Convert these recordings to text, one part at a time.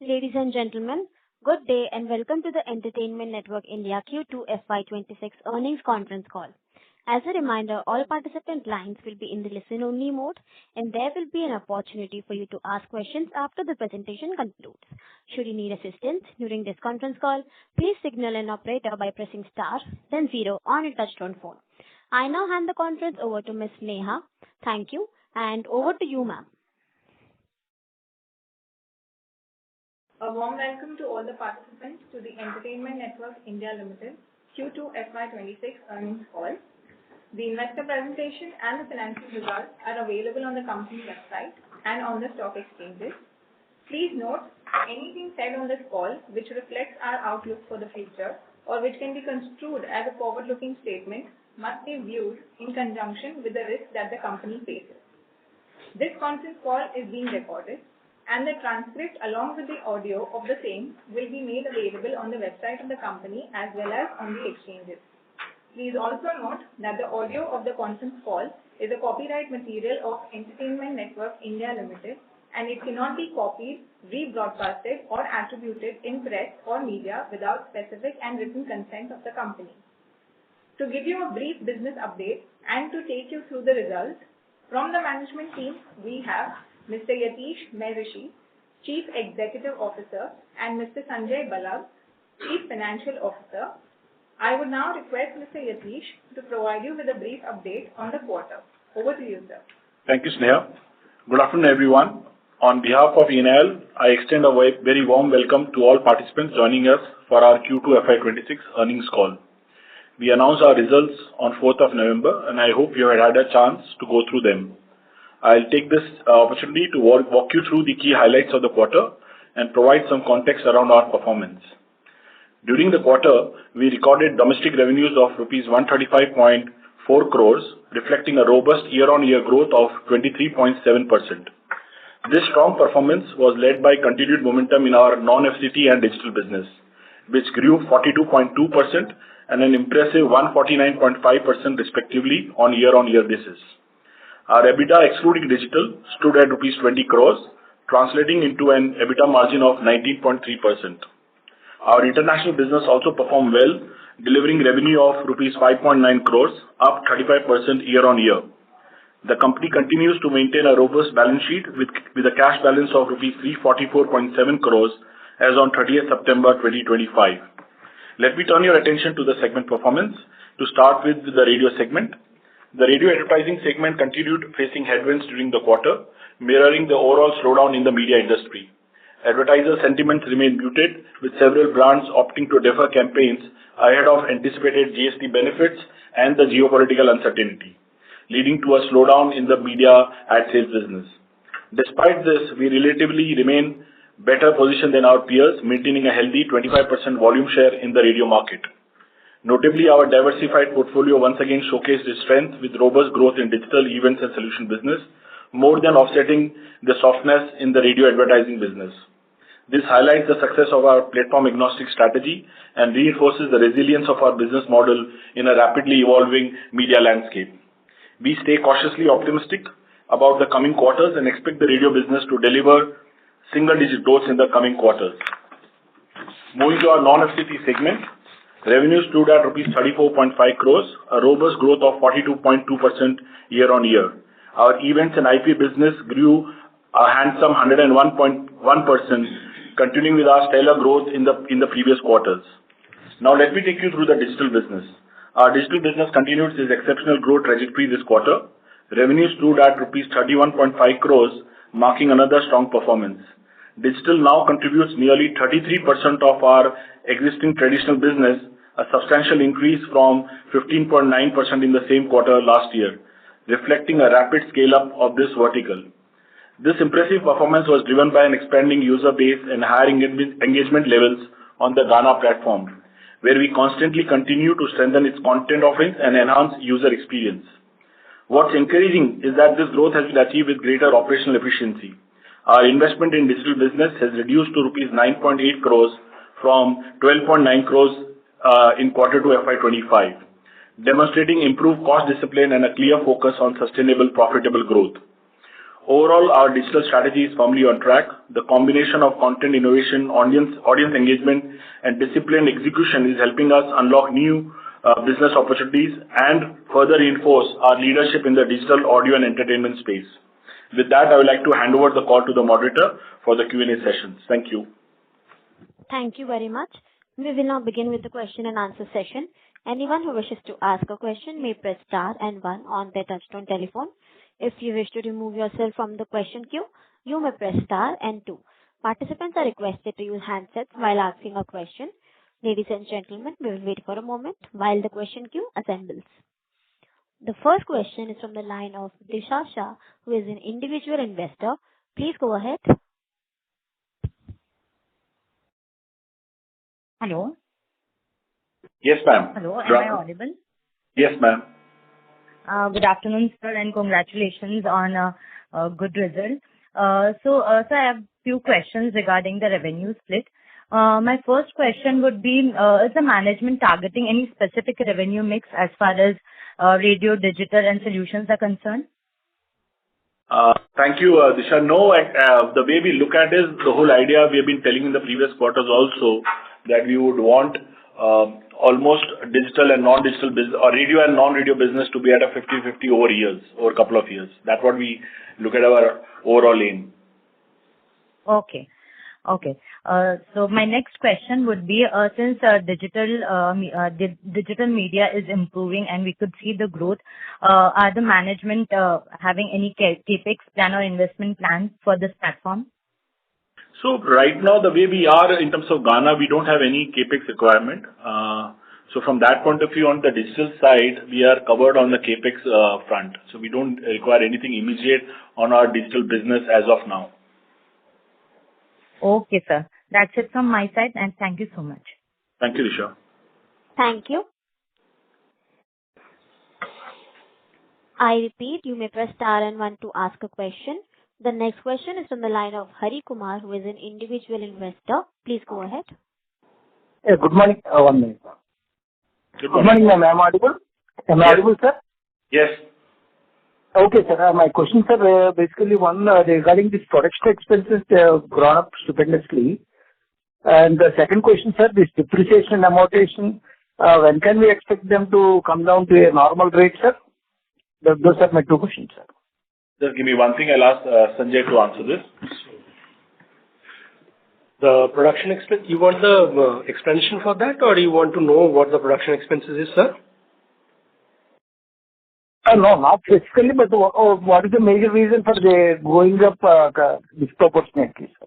Ladies and gentlemen, good day and welcome to the Entertainment Network India Q2 FY26 earnings conference call. As a reminder, all participant lines will be in the listen-only mode, and there will be an opportunity for you to ask questions after the presentation concludes. Should you need assistance during this conference call, please signal an operator by pressing star, then zero on a touch-tone phone. I now hand the conference over to Ms. Neha. Thank you, and over to you, ma'am. A warm welcome to all the participants to the Entertainment Network India Limited Q2 FY26 earnings call. The investor presentation and the financial results are available on the company website and on the stock exchanges. Please note, anything said on this call which reflects our outlook for the future or which can be construed as a forward-looking statement must be viewed in conjunction with the risk that the company faces. This conference call is being recorded, and the transcript along with the audio of the same will be made available on the website of the company as well as on the exchanges. Please also note that the audio of the conference call is a copyright material of Entertainment Network India Limited, and it cannot be copied, rebroadcasted or attributed in press or media without specific and written consent of the company. To give you a brief business update and to take you through the results, from the management team we have Mr. Yatish Mehrishi, Chief Executive Officer, and Mr. Sanjay Balag, Chief Financial Officer. I would now request Mr. Yatish to provide you with a brief update on the quarter. Over to you, sir. Thank you, Sneha. Good afternoon, everyone. On behalf of ENIL, I extend a very warm welcome to all participants joining us for our Q2 FY26 earnings call. We announced our results on 4th of November, and I hope you had a chance to go through them. I'll take this opportunity to walk you through the key highlights of the quarter and provide some context around our performance. During the quarter, we recorded domestic revenues of rupees 135.4 crores, reflecting a robust year-on-year growth of 23.7%. This strong performance was led by continued momentum in our non-FCT and digital business, which grew 42.2% and an impressive 149.5% respectively on year-on-year basis. Our EBITDA excluding digital stood at rupees 20 crores, translating into an EBITDA margin of 19.3%. Our international business also performed well, delivering revenue of rupees 5.9 crores, up 35% year-on-year. The company continues to maintain a robust balance sheet with a cash balance of rupees 344.7 crores as on 30th September 2025. Let me turn your attention to the segment performance. To start with the radio segment. The radio advertising segment continued facing headwinds during the quarter, mirroring the overall slowdown in the media industry. Advertiser sentiments remained muted, with several brands opting to defer campaigns ahead of anticipated GST benefits and the geopolitical uncertainty, leading to a slowdown in the media ad sales business. Despite this, we relatively remain better positioned than our peers, maintaining a healthy 25% volume share in the radio market. Notably, our diversified portfolio once again showcased its strength with robust growth in digital events and solution business, more than offsetting the softness in the radio advertising business. This highlights the success of our platform-agnostic strategy and reinforces the resilience of our business model in a rapidly evolving media landscape. We stay cautiously optimistic about the coming quarters and expect the radio business to deliver single-digit growth in the coming quarters. Moving to our non-FCT segment, revenue stood at rupees 34.5 crores, a robust growth of 42.2% year-on-year. Our events and IP business grew a handsome 101.1%, continuing with our stellar growth in the previous quarters. Now let me take you through the digital business. Our digital business continued its exceptional growth trajectory this quarter. Revenue stood at rupees 31.5 crores, marking another strong performance. Digital now contributes nearly 33% of our existing traditional business, a substantial increase from 15.9% in the same quarter last year, reflecting a rapid scale-up of this vertical. This impressive performance was driven by an expanding user base and higher engagement levels on the Gaana platform, where we constantly continue to strengthen its content offerings and enhance user experience. What's encouraging is that this growth has been achieved with greater operational efficiency. Our investment in digital business has reduced to rupees 9.8 crores from 12.9 crores in Q2 FY25, demonstrating improved cost discipline and a clear focus on sustainable, profitable growth. Overall, our digital strategy is firmly on track. The combination of content innovation, audience engagement, and disciplined execution is helping us unlock new business opportunities and further reinforce our leadership in the digital audio and entertainment space. With that, I would like to hand over the call to the moderator for the Q&A sessions. Thank you. Thank you very much. We will now begin with the question and answer session. Anyone who wishes to ask a question may press star and one on their touchtone telephone. If you wish to remove yourself from the question queue, you may press star and two. Participants are requested to use handsets while asking a question. Ladies and gentlemen, we will wait for a moment while the question queue assembles. The first question is from the line of Disha Shah, who is an individual investor. Please go ahead. Hello. Yes, ma'am. Hello, am I audible? Yes, ma'am. Good afternoon, sir, and congratulations on a good result. Sir, I have few questions regarding the revenue split. My first question would be, is the management targeting any specific revenue mix as far as radio, digital, and solutions are concerned? Thank you, Disha. No, the way we look at it is the whole idea we have been telling in the previous quarters also that we would want almost digital and non-digital business or radio and non-radio business to be at a 50-50 over a couple of years. That's what we look at our overall aim. Okay. So my next question would be, since digital media is improving and we could see the growth, are the management having any capex plan or investment plans for this platform? So right now, the way we are in terms of Ghana, we don't have any capex requirement. So from that point of view, on the digital side, we are covered on the capex front. So we don't require anything immediate on our digital business as of now. Okay, sir. That's it from my side, and thank you so much. Thank you, Disha. Thank you. I repeat, you may press star and one to ask a question. The next question is from the line of Hari Kumar, who is an individual investor. Please go ahead. Good morning. 1 minute. Good Good morning, ma'am. Am I audible? Am I audible, sir? Yes. Okay, sir. My question, sir, basically one regarding this production expenses, they have grown up stupendously. And the second question, sir, this depreciation and amortization, when can we expect them to come down to a normal rate, sir? Those are my two questions, sir. Just give me one thing. I'll ask Sanjay to answer this. The production expense, you want the explanation for that, or you want to know what the production expenses is, sir? No, not specifically, but what is the major reason for the going up disproportionately, sir?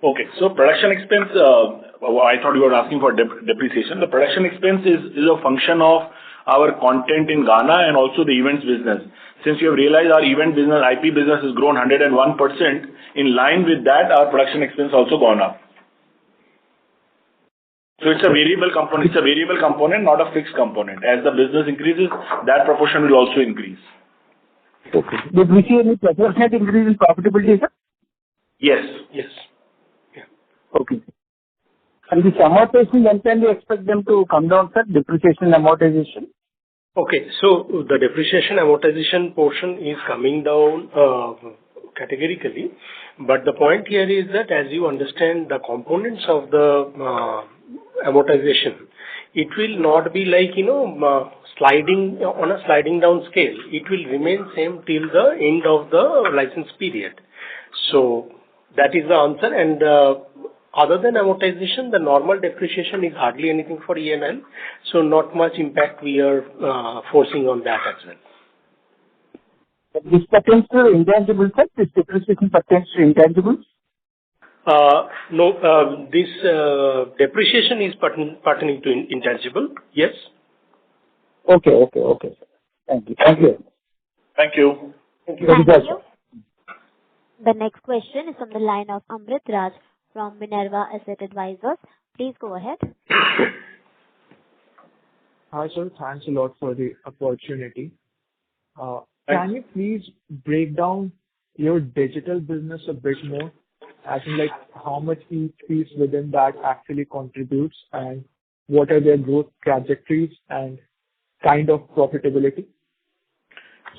Okay. So production expense, I thought you were asking for depreciation. The production expense is a function of our content in Ghana and also the events business. Since you have realized our event business, IP business has grown 101%, in line with that, our production expense also gone up. So it's a variable component. It's a variable component, not a fixed component. As the business increases, that proportion will also increase. Okay. Did we see any proportionate increase in profitability, sir? Yes. Yes. Yeah. Okay. And this amortization, when can we expect them to come down, sir? Depreciation and amortization? Okay, so the depreciation amortization portion is coming down categorically, but the point here is that as you understand the components of the amortization, it will not be like, sliding on a sliding down scale. It will remain same till the end of the license period. So that is the answer. And other than amortization, the normal depreciation is hardly anything for E&L. So not much impact we are forcing on that as well. This pertains to intangibles, sir? This depreciation pertains to intangibles? No, this depreciation is pertaining to intangible. Yes. Okay, sir. Thank you. Thank you. Thank you. The next question is from the line of Amrit Raj from Minerva Asset Advisors. Please go ahead. Hi, sir. Thanks a lot for the opportunity. Can you please break down your digital business a bit more? As in, like, how much each piece within that actually contributes, and what are their growth trajectories and kind of profitability?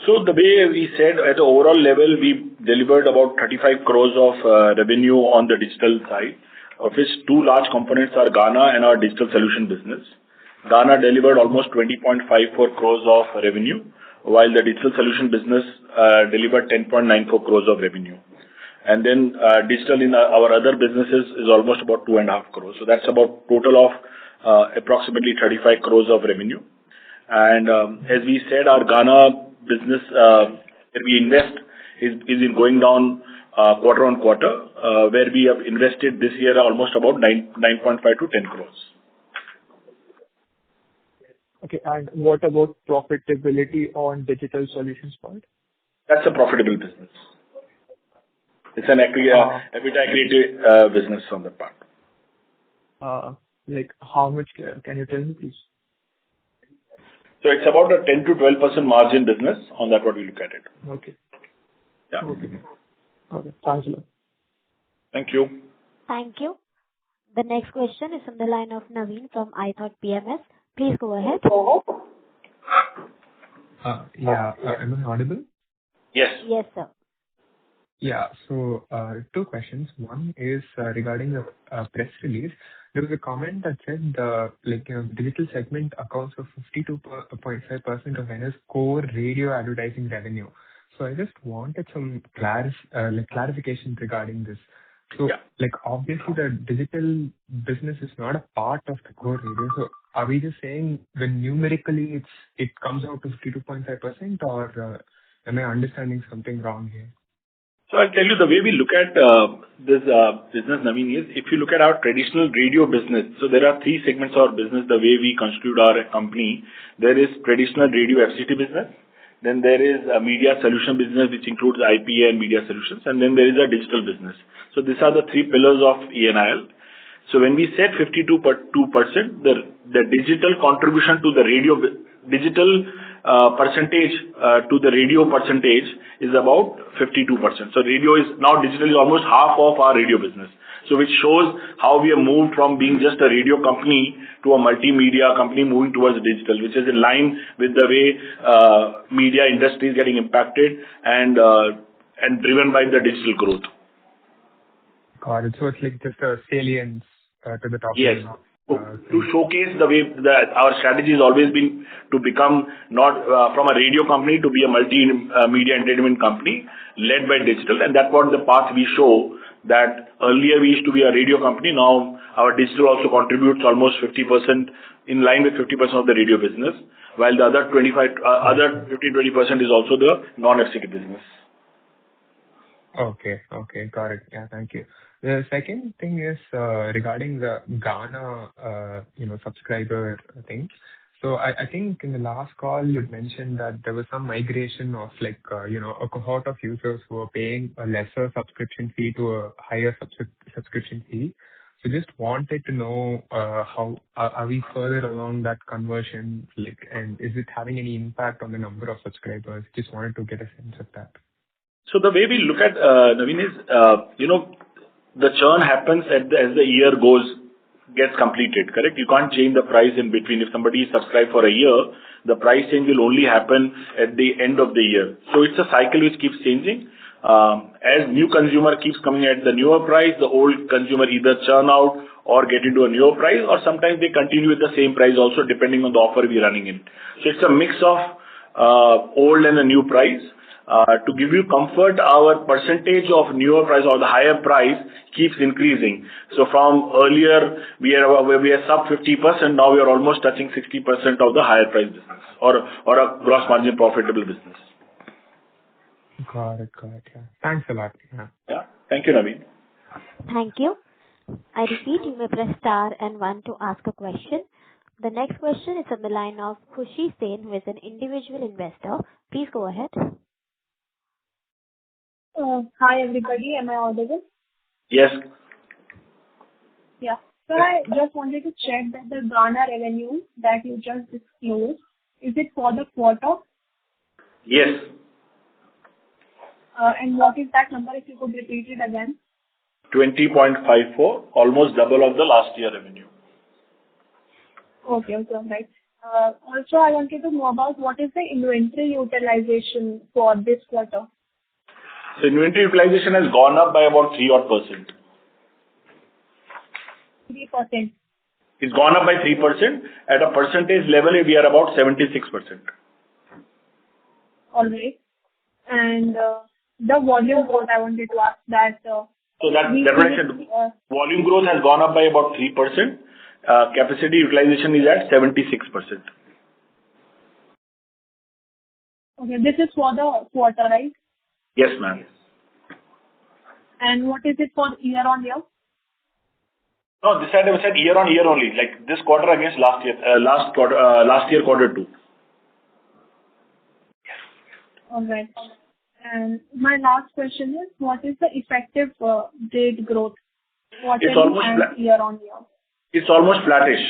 So the way we said at the overall level, we delivered about 35 crores of revenue on the digital side, of which two large components are Ghana and our digital solution business. Ghana delivered almost 20.54 crores of revenue, while the digital solution business delivered 10.94 crores of revenue. And then digital in our other businesses is almost about 2.5 crores. So that's about total of approximately 35 crores of revenue. And as we said, our Ghana business where we invest is in going down quarter on quarter, where we have invested this year almost about 9.5 to 10 crores. Okay. And what about profitability on digital solutions part? That's a profitable business. It's an EBITDA accretive business on that part. Like how much can you tell me, please? So it's about a 10 to 12% margin business on that, what we look at it. Okay. Yeah. Okay. Thanks a lot. Thank you. Thank you. The next question is from the line of Naveen from iThought PMS. Please go ahead. Am I audible? Yes. Yes, sir. Yeah. So, two questions. One is regarding the press release. There was a comment that said digital segment accounts for 52.5% of NS core radio advertising revenue. So I just wanted some clarification regarding this. So, obviously the digital business is not a part of the core radio. So are we just saying when numerically it comes out to 52.5%, or am I understanding something wrong here? So I'll tell you the way we look at this business, Naveen, is if you look at our traditional radio business, so there are three segments of our business, the way we constitute our company. There is traditional radio FCT business, then there is a media solution business, which includes IPA and media solutions, and then there is a digital business. So these are the three pillars of ENIL. So when we said 52%, the digital contribution to the radio, digital percentage to the radio percentage is about 52%. So radio is now digital is almost half of our radio business. So which shows how we have moved from being just a radio company to a multimedia company moving towards digital, which is in line with the way media industry is getting impacted and driven by the digital growth. Got it. So it's like just a salience to the top. Yes. To showcase the way that our strategy has always been to become not from a radio company to be a multimedia entertainment company led by digital, and that's what the path we show. That earlier we used to be a radio company, now our digital also contributes almost 50%, in line with 50% of the radio business, while the other 15-20% is also the non-FCT business. Okay, got it. Yeah, thank you. The second thing is regarding the Ghana, subscriber thing. So I think in the last call you mentioned that there was some migration of a cohort of users who are paying a lesser subscription fee to a higher subscription fee. So just wanted to know how are we further along that conversion, and is it having any impact on the number of subscribers? Just wanted to get a sense of that. So the way we look at Naveen is, the churn happens as the year gets completed, correct? You can't change the price in between. If somebody is subscribed for a year, the price change will only happen at the end of the year. So it's a cycle which keeps changing. As new consumer keeps coming at the newer price, the old consumer either churn out or get into a newer price, or sometimes they continue with the same price also, depending on the offer we're running in. So it's a mix of old and a new price. To give you comfort, our percentage of newer price or the higher price keeps increasing. So from earlier, we are sub 50%, now we are almost touching 60% of the higher price business or a gross margin profitable business. Got it. Yeah. Thanks a lot. Yeah. Thank you, Naveen. Thank you. I repeat, you may press star and 1 to ask a question. The next question is on the line of Khushi Sen, who is an individual investor. Please go ahead. Hi everybody, am I audible? Yes. Yeah. So I just wanted to check that the Ghana revenue that you just disclosed, is it for the quarter? Yes. And what is that number, if you could repeat it again? 20.54, almost double of the last year revenue. Okay, right. Also, I wanted to know about what is the inventory utilization for this quarter? So inventory utilization has gone up by about 3 odd percent. 3%. It's gone up by 3%. At a percentage level, we are about 76%. All right. And the volume growth, I wanted to ask that. So that what I said, volume growth has gone up by about 3%. Capacity utilization is at 76%. Okay, this is for the quarter, right? Yes, ma'am. And what is it for year on year? No, this side I said year on year only, like this quarter against last year, last year quarter 2. All right. And my last question is, what is the effective rate growth quarterly and year on year? It's almost flattish.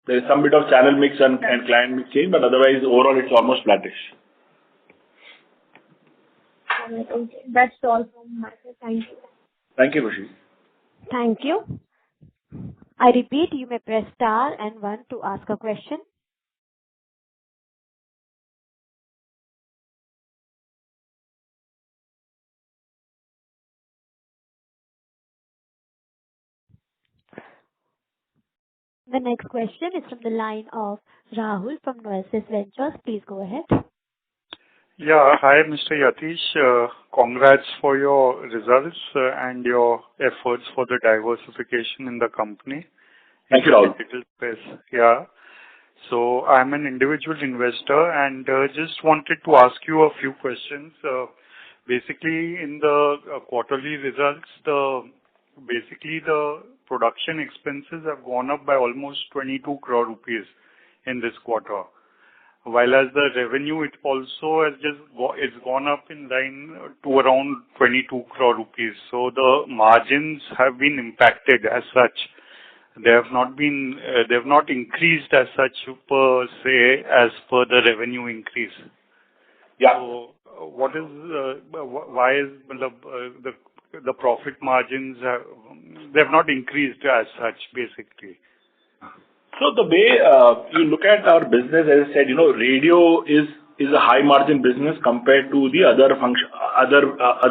There is some bit of channel mix and client mix change, but otherwise overall it's almost flattish. All right, okay. That's all from my side. Thank you. Thank you, Khushi. Thank you. I repeat, you may press star and 1 to ask a question. The next question is from the line of Rahul from Noesis Ventures. Please go ahead. Yeah. Hi, Mr. Yatish. Congrats for your results and your efforts for the diversification in the company. Thank you, Rahul. Digital space. Yeah. So I'm an individual investor and just wanted to ask you a few questions. Basically, in the quarterly results, the production expenses have gone up by almost 22 crore rupees in this quarter. While as the revenue, it also has it's gone up in line to around 22 crore rupees. So the margins have been impacted as such. They have not increased as such per se as per the revenue increase. Yeah. So what is why is the profit margins they have not increased as such basically? So the way you look at our business, as I said, radio is a high margin business compared to the other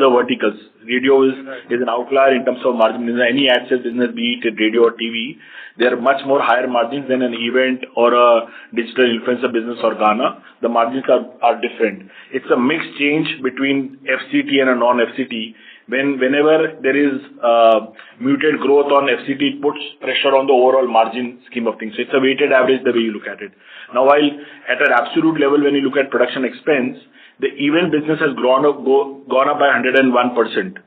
verticals. Radio is an outlier in terms of margin. In any ad sales business, be it radio or TV, they are much more higher margins than an event or a digital influencer business or Ghana. The margins are different. It's a mixed change between FCT and a non-FCT. Whenever there is muted growth on FCT, it puts pressure on the overall margin scheme of things. So it's a weighted average the way you look at it. Now, while at an absolute level, when you look at production expense, the event business has gone up by 101%.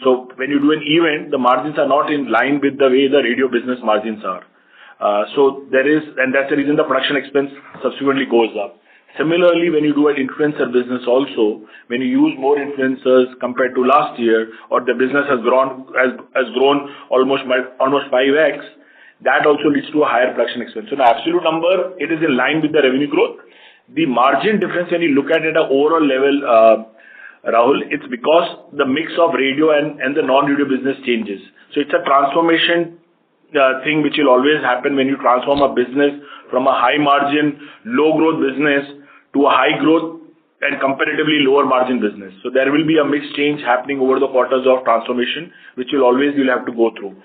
So when you do an event, the margins are not in line with the way the radio business margins are. So there is, and that's the reason the production expense subsequently goes up. Similarly, when you do an influencer business also, when you use more influencers compared to last year, or the business has grown almost 5x, that also leads to a higher production expense. So the absolute number, it is in line with the revenue growth. The margin difference, when you look at it at an overall level, Rahul, it's because the mix of radio and the non-radio business changes. So it's a transformation thing which will always happen when you transform a business from a high margin, low growth business to a high growth and comparatively lower margin business. So there will be a mixed change happening over the quarters of transformation, which you'll have to go through.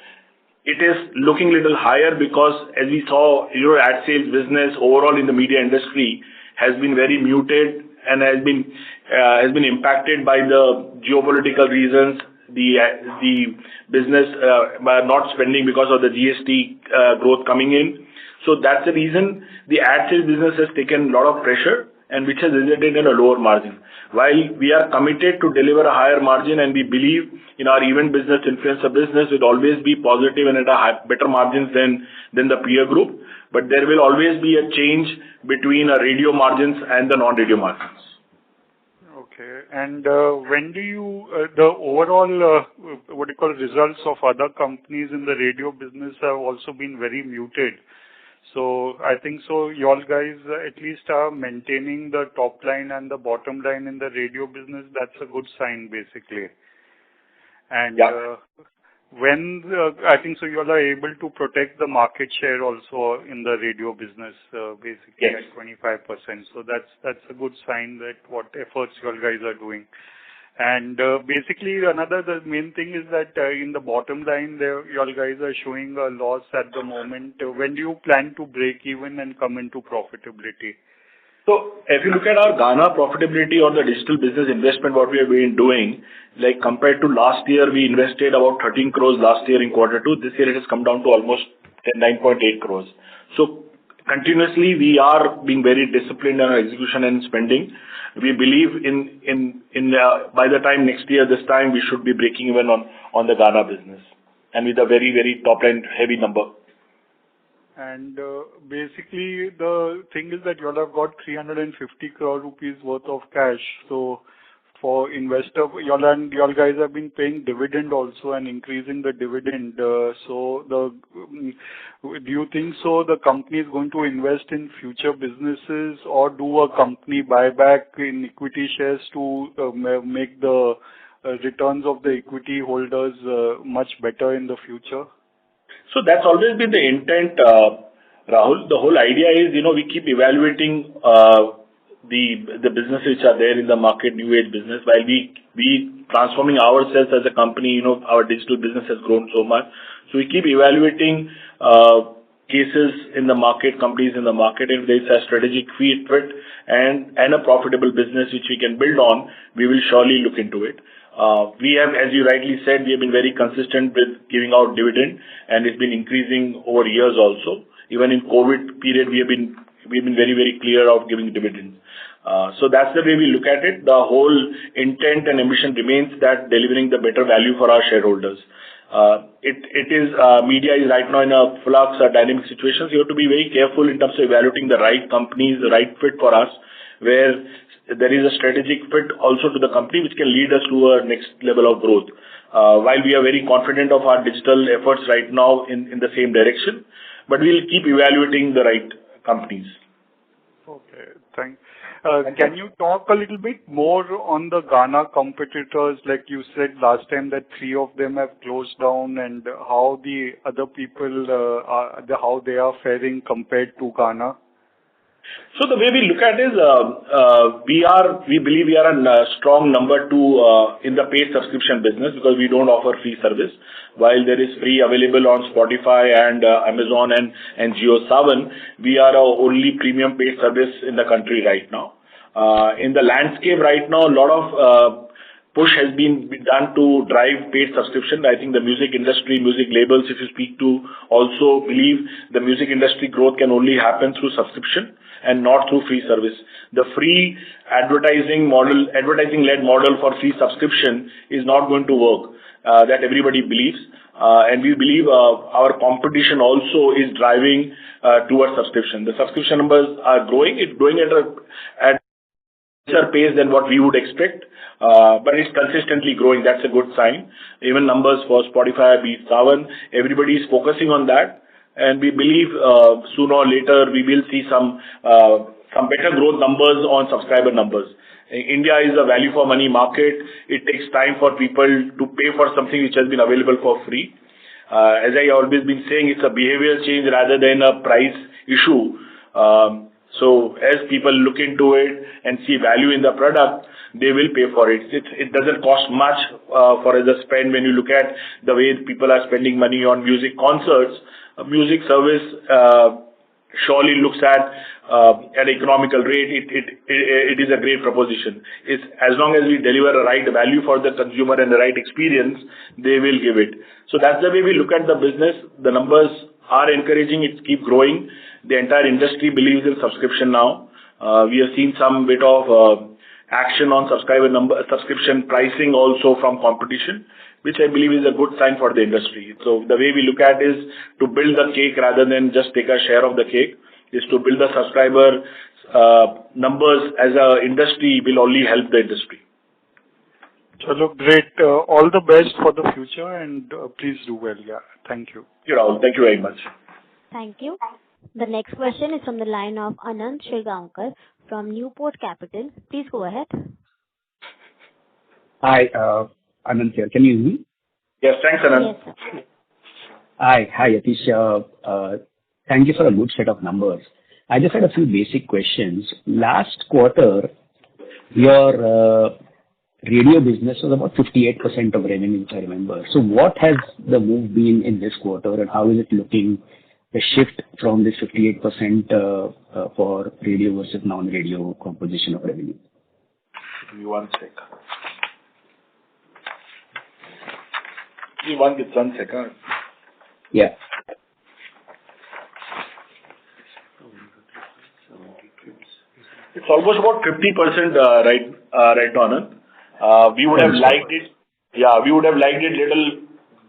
It is looking little higher because as we saw, ad sales business overall in the media industry has been very muted and has been impacted by the geopolitical reasons, the business not spending because of the GST growth coming in. So that's the reason the ad sales business has taken a lot of pressure and which has resulted in a lower margin. While we are committed to deliver a higher margin and we believe in our event business, influencer business will always be positive and at a better margins than the peer group, but there will always be a change between our radio margins and the non-radio margins. Okay. And when do you, the overall, results of other companies in the radio business have also been very muted. So I think so you all guys at least are maintaining the top line and the bottom line in the radio business. That's a good sign basically. And I think so you all are able to protect the market share also in the radio business, basically Yes. at 25%. So that's a good sign that what efforts you all guys are doing. And basically the main thing is that in the bottom line there, you all guys are showing a loss at the moment. When do you plan to break even and come into profitability? So if you look at our Ghana profitability or the digital business investment, what we have been doing, like compared to last year, we invested about 13 crores last year in quarter two. This year it has come down to almost 9.8 crores. So continuously, we are being very disciplined in our execution and spending. We believe by the time next year, this time, we should be breaking even on the Ghana business, and with a very, very top-line heavy number. And basically, the thing is that you all have got 350 crore rupees worth of cash. So for investor, you all guys have been paying dividend also and increasing the dividend. Do you think so the company is going to invest in future businesses or do a company buyback in equity shares to make the returns of the equity holders much better in the future? So that's always been the intent, Rahul. The whole idea is, we keep evaluating the businesses which are there in the market, new age business, while we transforming ourselves as a company. Our digital business has grown so much. So we keep evaluating cases in the market, companies in the market. If there's a strategic fit and a profitable business which we can build on, we will surely look into it. We have, as you rightly said, we have been very consistent with giving out dividend, and it's been increasing over years also. Even in COVID period, we've been very, very clear of giving dividends. So that's the way we look at it. The whole intent and ambition remains that delivering the better value for our shareholders. Media is right now in a flux or dynamic situation. So you have to be very careful in terms of evaluating the right companies, the right fit for us, where there is a strategic fit also to the company which can lead us to a next level of growth. While we are very confident of our digital efforts right now in the same direction, but we'll keep evaluating the right companies. Okay, thanks. Can you talk a little bit more on the Ghana competitors? Like you said last time that 3 of them have closed down, and how the other people, how they are faring compared to Ghana? So the way we look at it is, we believe we are a strong number 2 in the paid subscription business because we don't offer free service. While there is free available on Spotify and Amazon and JioSaavn, we are our only premium paid service in the country right now. In the landscape right now, a lot of push has been done to drive paid subscription. I think the music industry, music labels, if you speak to, also believe the music industry growth can only happen through subscription and not through free service. The free advertising-led model for free subscription is not going to work. That everybody believes. And we believe our competition also is driving towards subscription. The subscription numbers are growing. It's growing at a pace than what we would expect, but it's consistently growing. That's a good sign. Even numbers for Spotify, JioSaavn, everybody is focusing on that, and we believe sooner or later we will see some better growth numbers on subscriber numbers. India is a value for money market. It takes time for people to pay for something which has been available for free. As I always been saying, it's a behavioral change rather than a price issue. So as people look into it and see value in the product, they will pay for it. It doesn't cost much for as a spend when you look at the way people are spending money on music concerts. A music service surely looks at an economical rate. It is a great proposition. It's as long as we deliver a right value for the consumer and the right experience, they will give it. So that's the way we look at the business. The numbers are encouraging. It keep growing. The entire industry believes in subscription now. We have seen some bit of action on subscription pricing also from competition, which I believe is a good sign for the industry. So the way we look at is to build the cake rather than just take a share of the cake, is to build the subscriber numbers as a industry will only help the industry. Chalo, great. All the best for the future, and please do well. Yeah, thank you. Thank you very much. Thank you. The next question is from the line of Anand Shrigaonkar from Newport Capital. Please go ahead. Hi, Anand here. Can you hear me? Yes, thanks, Anand. Yes. Hi, Yatish. Thank you for a good set of numbers. I just had a few basic questions. Last quarter, your radio business was about 58% of revenue, if I remember. So what has the move been in this quarter, and how is it looking, the shift from this 58% for radio versus non-radio composition of revenue? Give me 1 sec. Give me 1 second. Yeah. It's almost about 50%, right now, Anand. We would have liked it. Yeah, we would have liked it little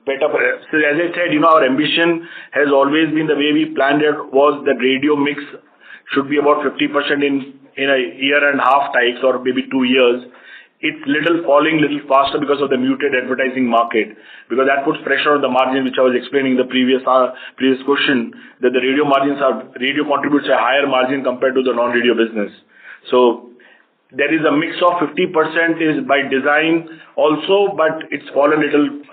better. So as I said, our ambition has always been, the way we planned it was that radio mix should be about 50% in a year and a half types, or maybe 2 years. It's falling little faster because of the muted advertising market, because that puts pressure on the margin, which I was explaining in the previous question, that the radio contributes a higher margin compared to the non-radio business. So there is a mix of 50% is by design also, but it's fallen a little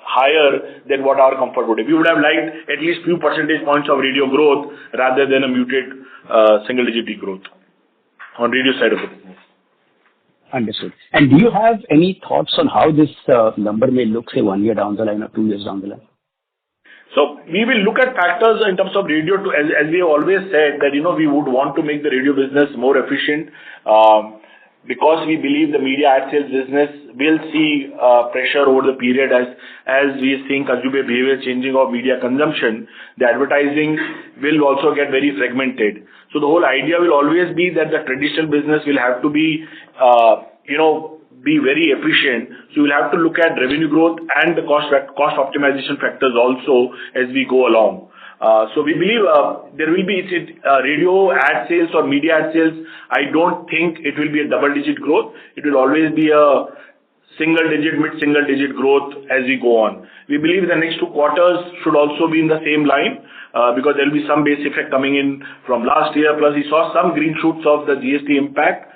higher than what our comfort would be. We would have liked at least few percentage points of radio growth rather than a muted single-digit growth on radio side of the business. Understood. And do you have any thoughts on how this number may look, say, 1 year down the line or 2 years down the line? So we will look at factors in terms of radio, as we have always said, that we would want to make the radio business more efficient, because we believe the media ad sales business will see pressure over the period as we are seeing consumer behavior changing of media consumption. The advertising will also get very fragmented. So the whole idea will always be that the traditional business will have to be, be very efficient. So we'll have to look at revenue growth and the cost optimization factors also as we go along. So we believe there will be radio ad sales or media ad sales. I don't think it will be a double-digit growth. It will always be a single-digit, mid-single-digit growth as we go on. We believe the next 2 quarters should also be in the same line, because there will be some base effect coming in from last year. Plus, we saw some green shoots of the GST impact.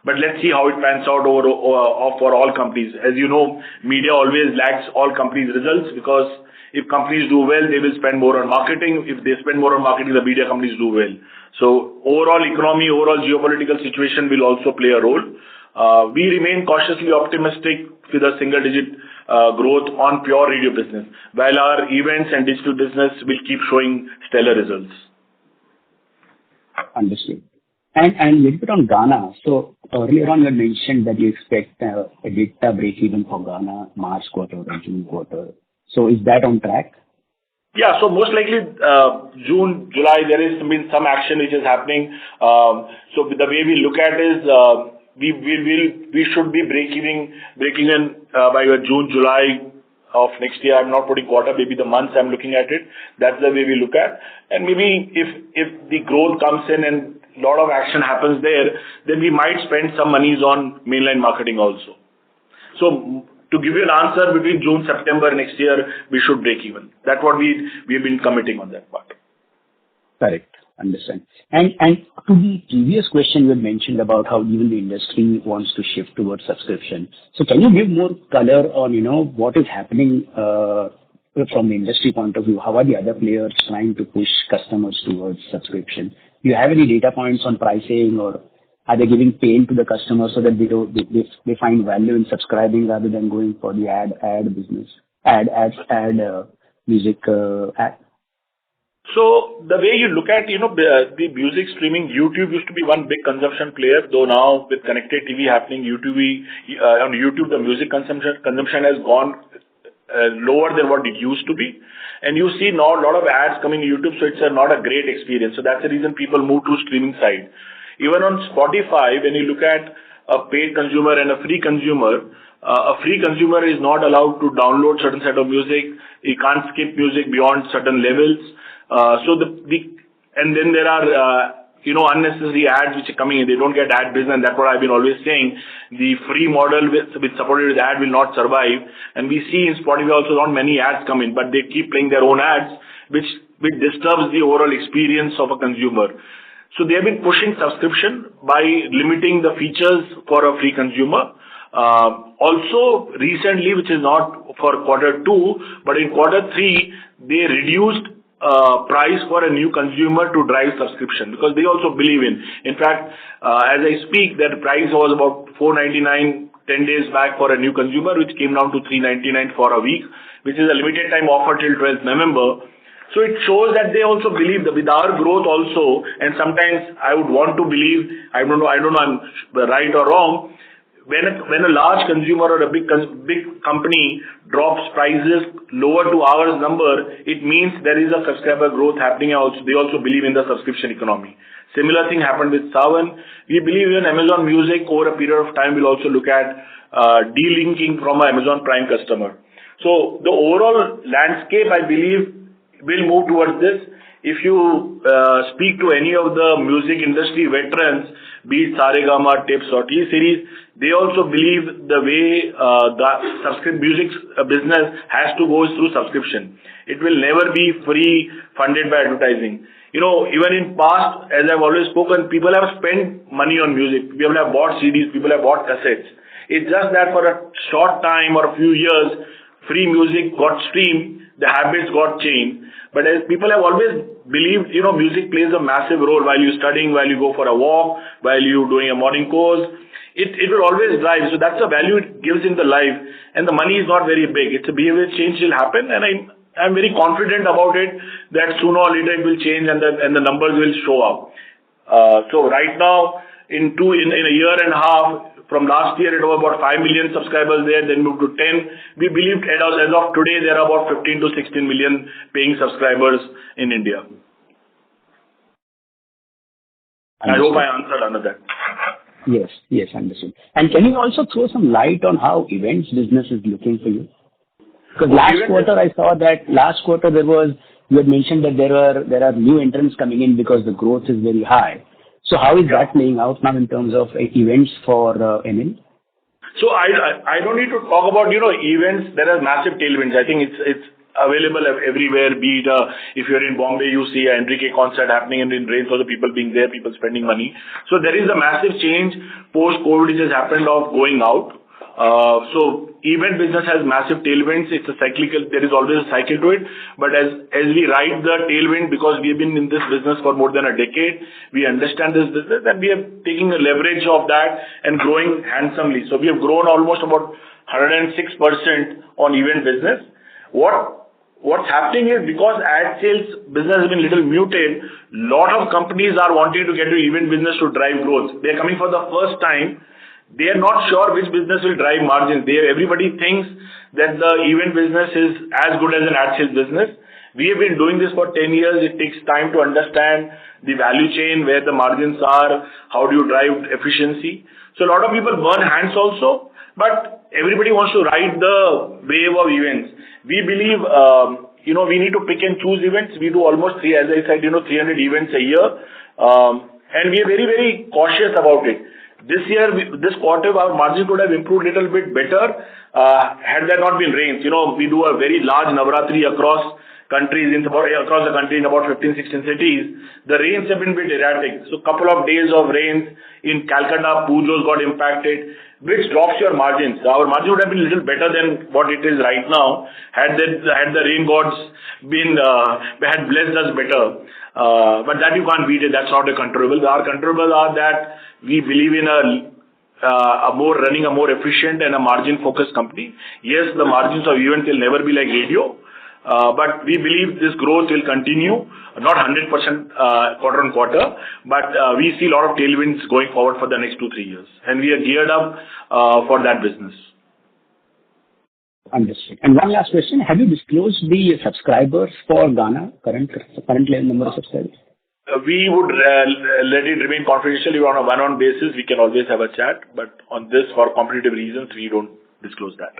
But let's see how it pans out for all companies. As you know, media always lags all companies' results, because if companies do well, they will spend more on marketing. If they spend more on marketing, the media companies do well. So overall economy, overall geopolitical situation will also play a role. We remain cautiously optimistic with a single-digit growth on pure radio business, while our events and digital business will keep showing stellar results. Understood. And a little bit on Ghana. So earlier on, you had mentioned that you expect a EBITDA break-even for Ghana March quarter or June quarter. So is that on track? Yeah, so most likely June, July, there is been some action which is happening. So the way we look at is we should be breaking in by June, July of next year. I'm not putting quarter, maybe the months I'm looking at it. That's the way we look at. And maybe if the growth comes in and a lot of action happens there, then we might spend some monies on mainline marketing also. So to give you an answer, between June, September next year, we should break even. That's what we have been committing on that part. Correct. Understand. And to the previous question, you had mentioned about how even the industry wants to shift towards subscription. So can you give more color on, what is happening from the industry point of view? How are the other players trying to push customers towards subscription? Do you have any data points on pricing, or are they giving pain to the customers so that they find value in subscribing rather than going for the ad business, music ad? So the way you look at, the music streaming, YouTube used to be one big consumption player, though now with connected TV happening, on YouTube, the music consumption has gone lower than what it used to be. And you see now a lot of ads coming on YouTube, so it's not a great experience. So that's the reason people move to streaming side. Even on Spotify, when you look at a paid consumer and a free consumer is not allowed to download certain set of music. He can't skip music beyond certain levels. And then there are unnecessary ads which are coming in. They don't get ad business, and that's what I've been always saying. The free model with supported with ad will not survive. And we see in Spotify also not many ads come in, but they keep playing their own ads, which disturbs the overall experience of a consumer. So they have been pushing subscription by limiting the features for a free consumer. Also recently, which is not for quarter two, but in quarter three, they reduced price for a new consumer to drive subscription because they also believe in. In fact, as I speak, that price was about 499 10 days back for a new consumer, which came down to 399 for a week, which is a limited time offer till 12th November. So it shows that they also believe that with our growth also, and sometimes I would want to believe, I don't know I'm right or wrong, when a large consumer or a big company drops prices lower to our number, it means there is a subscriber growth happening. They also believe in the subscription economy. Similar thing happened with Savan. We believe in Amazon Music over a period of time will also look at delinking from an Amazon Prime customer. So the overall landscape, I believe, will move towards this. If you speak to any of the music industry veterans, be it Saregama, Tips or T-Series, they also believe the way the music business has to go is through subscription. It will never be free funded by advertising. Even in past, as I've always spoken, people have spent money on music. People have bought CDs, people have bought cassettes. It's just that for a short time or a few years, free music got streamed, the habits got changed. But as people have always believed, music plays a massive role while you're studying, while you go for a walk, while you're doing a morning course. It will always drive. So that's the value it gives in the life. And the money is not very big. It's a behavior change will happen. And I'm very confident about it that sooner or later it will change and the numbers will show up. So right now, in a year and a half, from last year, it was about 5 million subscribers there, then moved to 10. We believe as of today, there are about 15 to 16 million paying subscribers in India. I hope I answered under that. Yes, understood. And can you also throw some light on how events business is looking for you? Because last quarter, I saw that you had mentioned that there are new entrants coming in because the growth is very high. So how is that playing out now in terms of events for ML? So I don't need to talk about events. There are massive tailwinds. I think it's available everywhere. Be it if you're in Bombay, you see an Enrique concert happening, and in rains for the people being there, people spending money. So there is a massive change post-COVID which has happened of going out. So event business has massive tailwinds. It's a cyclical. There is always a cycle to it. But as we ride the tailwind, because we've been in this business for more than a decade, we understand this business and we are taking a leverage of that and growing handsomely. So we have grown almost about 106% on event business. What's happening is because ad sales business has been a little muted, lot of companies are wanting to get to event business to drive growth. They're coming for the first time. They are not sure which business will drive margins. Everybody thinks that the event business is as good as an ad sales business. We have been doing this for 10 years. It takes time to understand the value chain, where the margins are, how do you drive efficiency. So a lot of people burn hands also, but everybody wants to ride the wave of events. We believe, we need to pick and choose events. We do almost 300 events a year. And we are very, very cautious about it. This quarter, our margin could have improved a little bit better had there not been rains. We do a very large Navratri across across the country in about 15, 16 cities. The rains have been a bit erratic. So couple of days of rains in Calcutta, Pujos got impacted, which drops your margins. Our margin would have been a little better than what it is right now had the rain gods had blessed us better. But that you can't beat it. That's not a controllable. Our controllables are that we believe in running a more efficient and a margin-focused company. Yes, the margins of events will never be like radio, but we believe this growth will continue, not 100% quarter on quarter, but we see a lot of tailwinds going forward for the next 2-3 years, and we are geared up for that business. Understood. And one last question. Have you disclosed the subscribers for Ghana, currently number of subscribers? We would let it remain confidential. On a one-on basis, we can always have a chat, but on this, for competitive reasons, we don't disclose that.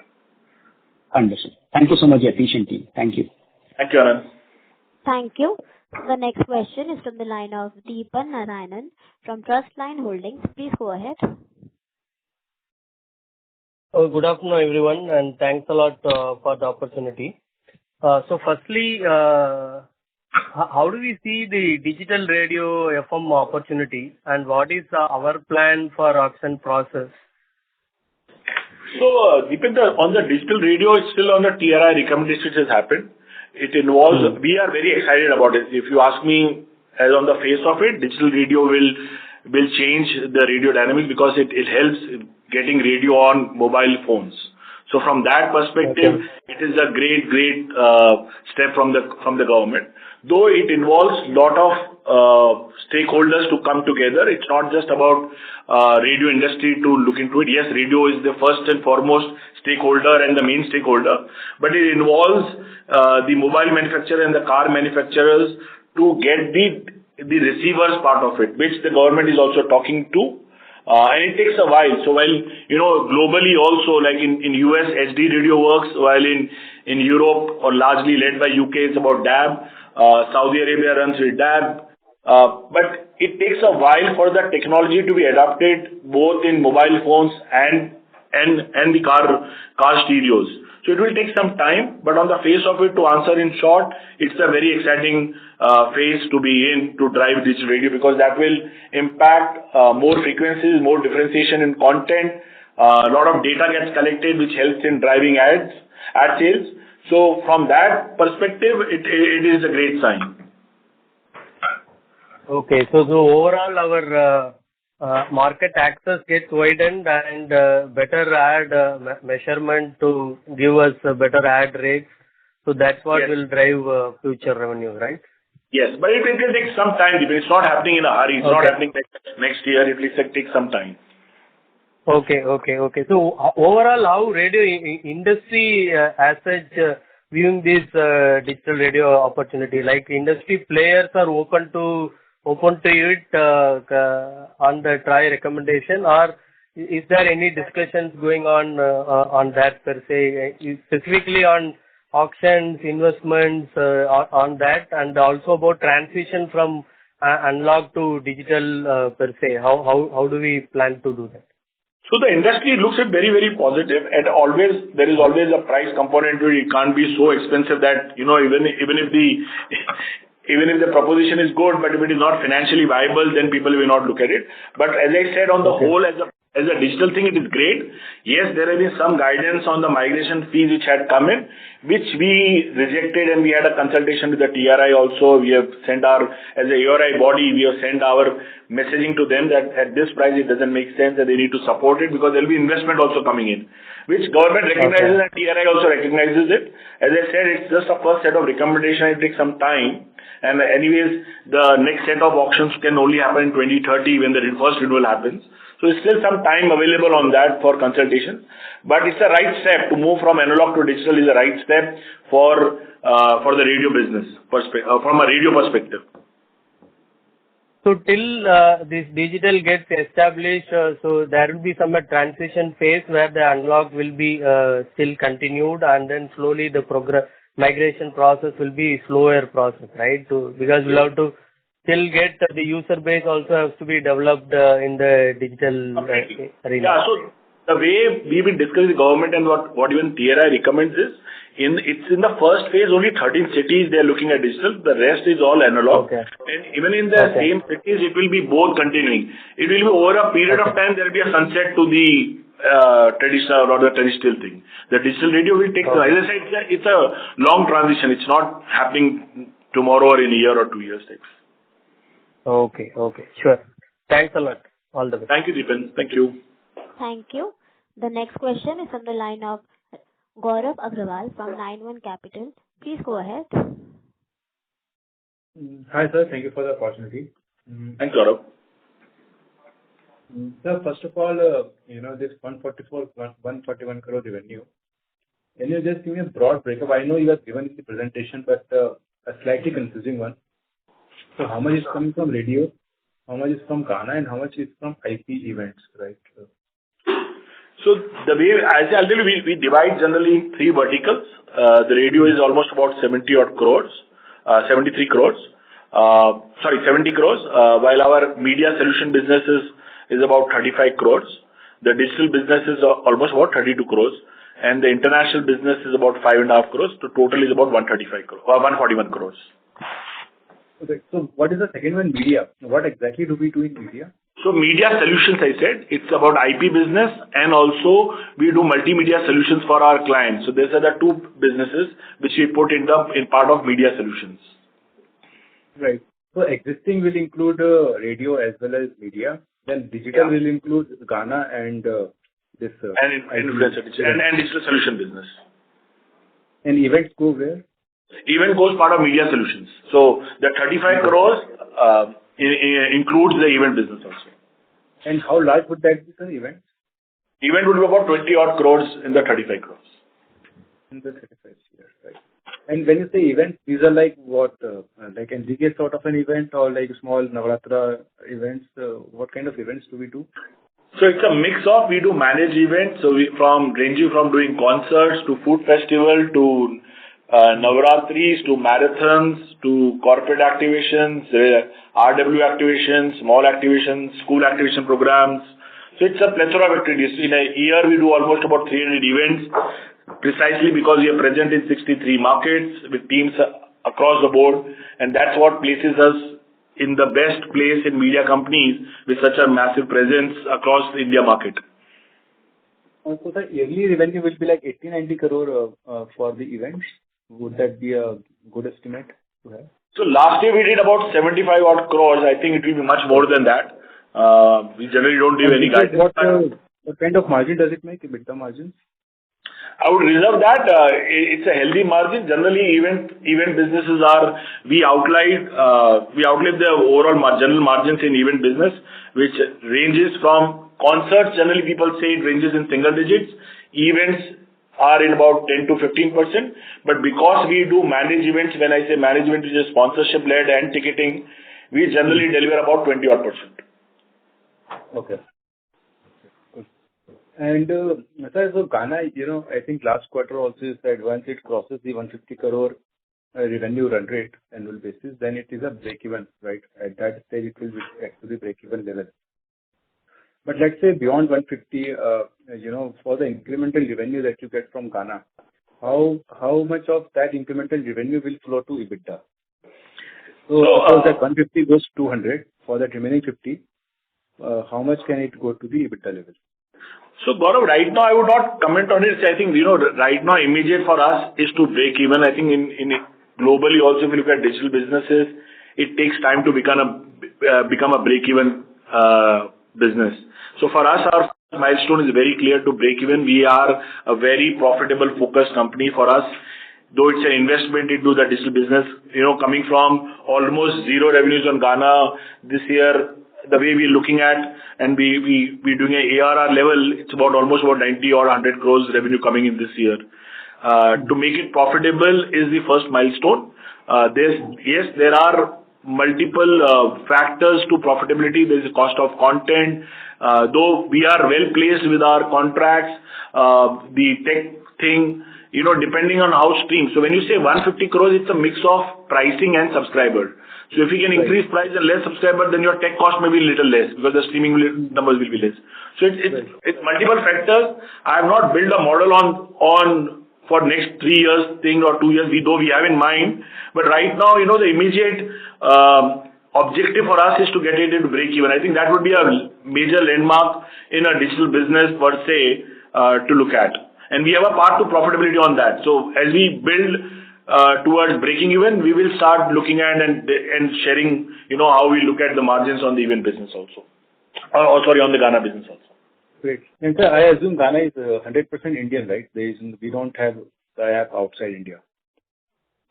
Understood. Thank you so much, efficient team. Thank you. Thank you, Anand. Thank you. The next question is from the line of Deepan Narayanan from Trustline Holdings. Please go ahead. Good afternoon, everyone, and thanks a lot for the opportunity. So firstly, how do we see the digital radio FM opportunity, and what is our plan for auction process? So, Deepen, on the digital radio, it's still on the TRI recommendation which has happened. It involves, we are very excited about it. If you ask me, as on the face of it, digital radio will change the radio dynamics because it helps getting radio on mobile phones. So from that perspective, it is a great step from the government. Though it involves lot of stakeholders to come together. It's not just about radio industry to look into it. Yes, radio is the first and foremost stakeholder and the main stakeholder, but it involves the mobile manufacturer and the car manufacturers to get the receivers part of it, which the government is also talking to. And it takes a while. So while, globally also, like in US, HD radio works, while in Europe, or largely led by UK, it's about DAB. Saudi Arabia runs with DAB. But it takes a while for the technology to be adapted both in mobile phones and the car stereos. So it will take some time, but on the face of it, to answer in short, it's a very exciting phase to be in to drive digital radio, because that will impact more frequencies, more differentiation in content. A lot of data gets collected, which helps in driving ad sales. So from that perspective, it is a great sign. Okay, so overall our market access gets widened and better ad measurement to give us better ad rates. So that's what will drive future revenue, right? Yes, but it will take some time. It's not happening in a hurry. It's not happening next year. It will take some time. Okay. So overall, how radio industry as such viewing this digital radio opportunity? Like industry players are open to it on the TRI recommendation, or is there any discussions going on that per se, specifically on auctions, investments on that, and also about transition from analog to digital per se? How do we plan to do that? So the industry looks at very, very positive, and there is always a price component to it. It can't be so expensive that, even if the proposition is good, but if it is not financially viable, then people will not look at it. But as I said, on the whole, as a digital thing, it is great. Yes, there has been some guidance on the migration fees which had come in, which we rejected, and we had a consultation with the TRI also. We have sent as a ARI body, we have sent our messaging to them that at this price it doesn't make sense, that they need to support it, because there will be investment also coming in, which government recognizes and TRI also recognizes it. As I said, it's just a first set of recommendation. It takes some time. And anyways, the next set of auctions can only happen in 2030 when the first renewal happens. So there's still some time available on that for consultation. But it's the right step to move from analog to digital, is the right step for the radio business from a radio perspective. So till this digital gets established, so there will be some transition phase where the analog will be still continued, and then slowly the migration process will be slower process, right? Because we'll have to still get the user base also has to be developed in the digital arena. Yeah, so the way we've been discussing the government and what even TRI recommends is, it's in the first phase, only 13 cities they are looking at digital. The rest is all analog. And even in the same cities, it will be both continuing. It will be over a period of time, there will be a sunset to the traditional or the traditional thing. The digital radio will take, as I said, it's a long transition. It's not happening tomorrow or in a year or 2 years. Okay, sure. Thanks a lot. All the best. Thank you, Deepan. Thank you. Thank you. The next question is from the line of Gaurav Agrawal from 91 Capital. Please go ahead. Hi, sir. Thank you for the opportunity. Thanks, Gaurav. Sir, first of all, this 141 crore revenue, can you just give me a broad breakup? I know you have given in the presentation, but a slightly confusing one. So how much is coming from radio, how much is from Ghana, and how much is from IP events, right? So the way, as I'll tell you, we divide generally in three verticals. The radio is almost about 70 crores, while our media solution business is about 35 crores. The digital business is almost about 32 crores. And the international business is about 5.5 crores. The total is about 141 crores. Okay, so what is the second one, media? What exactly do we do in media? So media solutions, I said, it's about IP business, and also we do multimedia solutions for our clients. So these are the two businesses which we put in part of media solutions. Right. So existing will include radio as well as media. Then digital will include Ghana and this. And influencer and digital solution business. And events go where? Event goes part of media solutions. So the 35 crores includes the event business also. And how large would that be, sir, event? Event would be about 20 odd crores in the 35 crores. In the 35 years, right. And when you say events, these are like what, like NGK sort of an event or like small Navratra events? What kind of events do we do? So it's a mix of, we do managed events. So ranging from doing concerts to food festival to Navratris to marathons to corporate activations, RW activations, small activations, school activation programs. So it's a plethora of activities. In a year, we do almost about 300 events, precisely because we are present in 63 markets with teams across the board, and that's what places us in the best place in media companies with such a massive presence across the India market. So the yearly revenue will be like 80-90 crore for the events. Would that be a good estimate to have? So last year we did about 75 odd crores. I think it will be much more than that. We generally don't give any guidance. What kind of margin does it make, EBITDA margins? I would reserve that. It's a healthy margin. Generally, event businesses we outlive the overall general margins in event business, which ranges from concerts. Generally, people say it ranges in single digits. Events are in about 10 to 15%. But because we do manage events, when I say management, which is sponsorship led and ticketing, we generally deliver about 20 odd %. Okay. And sir, so Ghana, I think last quarter also you said once it crosses the 150 crore revenue run rate annual basis, then it is a break-even, right? At that stage, it will be actually break-even level. But let's say beyond 150, for the incremental revenue that you get from Ghana, how much of that incremental revenue will flow to EBITDA? So suppose that 150 goes to 200, for that remaining 50, how much can it go to the EBITDA level? So Gaurav, right now I would not comment on it. I think, right now immediate for us is to break even. I think in globally also, if you look at digital businesses, it takes time to become a break-even business. So for us, our milestone is very clear to break even. We are a very profitable, focused company for us. Though it's an investment into the digital business, coming from almost zero revenues on Ghana this year, the way we're looking at, and we're doing a ARR level, it's almost about 90 or 100 crores revenue coming in this year. To make it profitable is the first milestone. There are multiple factors to profitability. There's the cost of content. Though we are well placed with our contracts, the tech thing, depending on how stream. So when you say 150 crores, it's a mix of pricing and subscriber. So if you can increase price and less subscriber, then your tech cost may be a little less because the streaming numbers will be less. So it's multiple factors. I have not built a model on for next 3 years thing or 2 years, though we have in mind. But right now, the immediate objective for us is to get it into break even. I think that would be a major landmark in a digital business per se to look at. And we have a path to profitability on that. So as we build towards breaking even, we will start looking at and sharing, how we look at the margins on the event business also. On the Ghana business also. Great. And sir, I assume Ghana is 100% Indian, right? We don't have the app outside India.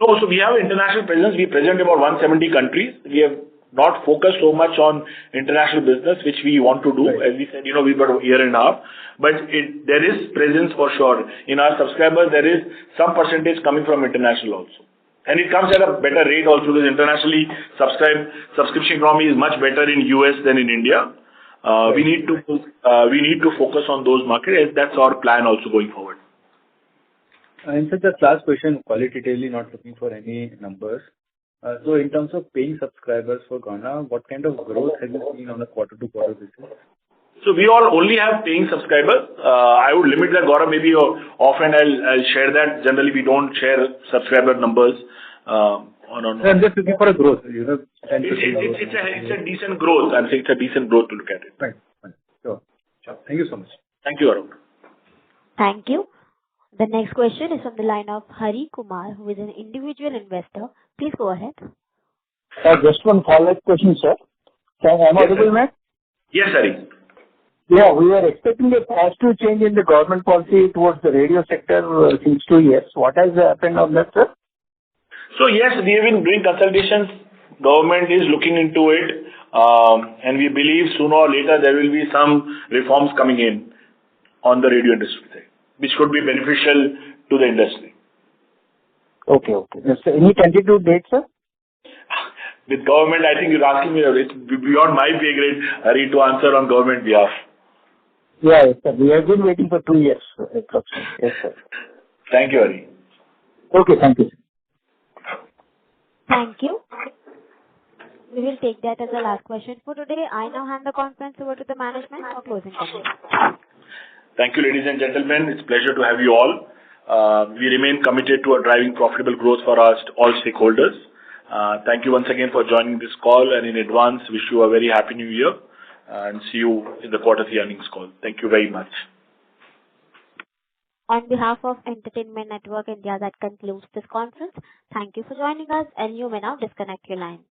No, so we have international presence. We present about 170 countries. We have not focused so much on international business, which we want to do. Right. As we said, we've got a year and a half. But there is presence for sure. In our subscribers, there is some percentage coming from international also. And it comes at a better rate also because internationally subscription economy is much better in US than in India. Right. We need to focus on those markets. That's our plan also going forward. And so just last question, qualitatively, not looking for any numbers. So in terms of paying subscribers for Ghana, what kind of growth have you seen on a quarter-to-quarter basis? So we all only have paying subscribers. I would limit that, Gaurav, maybe often I'll share that. Generally, we don't share subscriber numbers I'm just looking for a growth, 10% growth. It's a decent growth. I'm saying it's a decent growth to look at it. Right. Sure. Thank you so much. Thank you, Arun. Thank you. The next question is from the line of Hari Kumar, who is an individual investor. Please go ahead. Just one follow-up question, sir. Am I audible, ma'am? Yes, Hari. Yeah, we are expecting a positive change in the government policy towards the radio sector since 2 years. What has happened on that, sir? So yes, we have been doing consultations. Government is looking into it, and we believe sooner or later there will be some reforms coming in on the radio industry side, which could be beneficial to the industry. Okay. Yes, sir. Any tentative date, sir? With government, I think you're asking me, it's beyond my pay grade, Hari, to answer on government behalf. Yeah, yes, sir. We have been waiting for 2 years, approximately. Yes, sir. Thank you, Hari. Okay, thank you. Thank you. We will take that as the last question for today. I now hand the conference over to the management for closing comments. Thank you, ladies and gentlemen. It's a pleasure to have you all. We remain committed to driving profitable growth for all stakeholders. Thank you once again for joining this call, and in advance, wish you a very happy new year, and see you in the quarterly earnings call. Thank you very much. On behalf of Entertainment Network India, that concludes this conference. Thank you for joining us, and you may now disconnect your line.